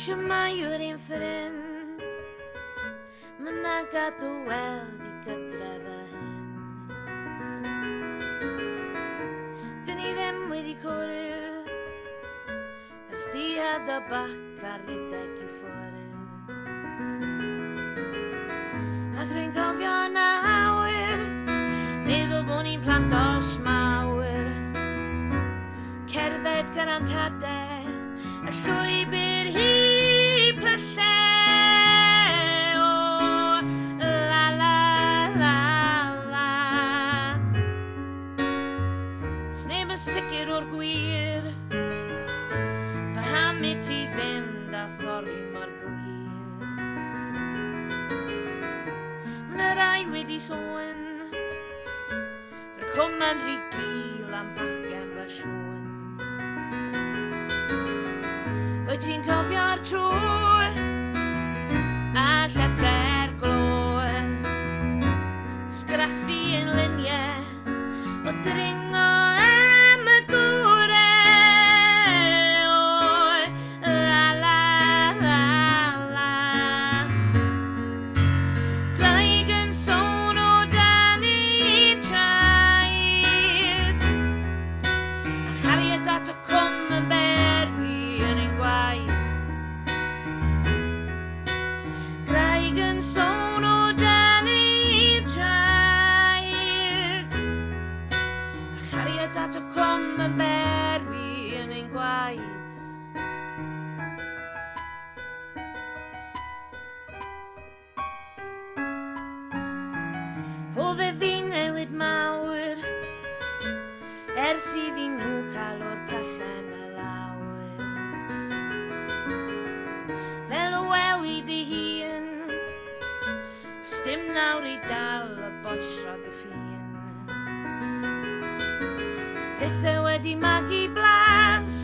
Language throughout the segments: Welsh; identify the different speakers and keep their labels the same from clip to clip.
Speaker 1: Siamai yw'r un ffrin Mae'n agad o weld I gydref y hyn Dyn ni ddim wedi cwrw Ers di had o bac ar rhedeg I ffwrdd Ac rwy'n cofio nawr Meddwl bod ni'n plant os mawr Cerdded gyda'n tadau Y llwybr hi pyllau O la la la la Sneb yn sicr o'r gwir Paham I ti fynd a thorri mor glir Mae rai wedi sôn Fy'r cwm yn rhy gil am fachgen fy siôn Wyt ti'n cofio'r tro A llyfrau'r glo Sgraffu yn luniau O dringo am y gorau O la la la la Graig yn sôn o dan I traed A chariad at y cwm yn berwi yn ein gwaith Graig yn sôn o dan I traed A chariad at y cwm yn berwi yn ein gwaith O fe fi newid mawr Ers iddyn nhw cael o'r pyllen y lawr Fel o wewid I hun Sdim nawr I dal y boesrog y ffin Dditha wedi magu blas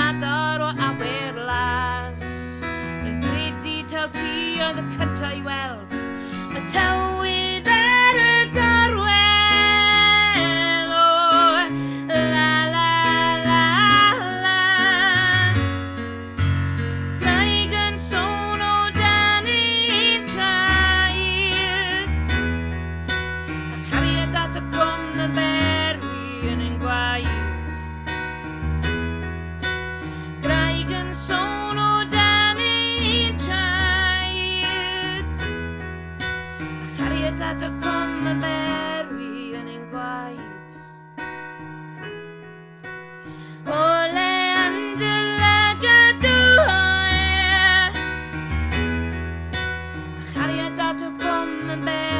Speaker 1: Agor o awyr las Rwy'n credu taw ti oedd y cyntaf I weld Y tywydd ar y gorwel O la la la la Graig yn sôn o dan I traed A cariad at y cwm yn berwi yn ein gwaith Graig yn sôn o dan I traed A cariad at y cwm yn berwi yn ein gwaith Ole Angela gadw oer A chariad at y cwm yn berwi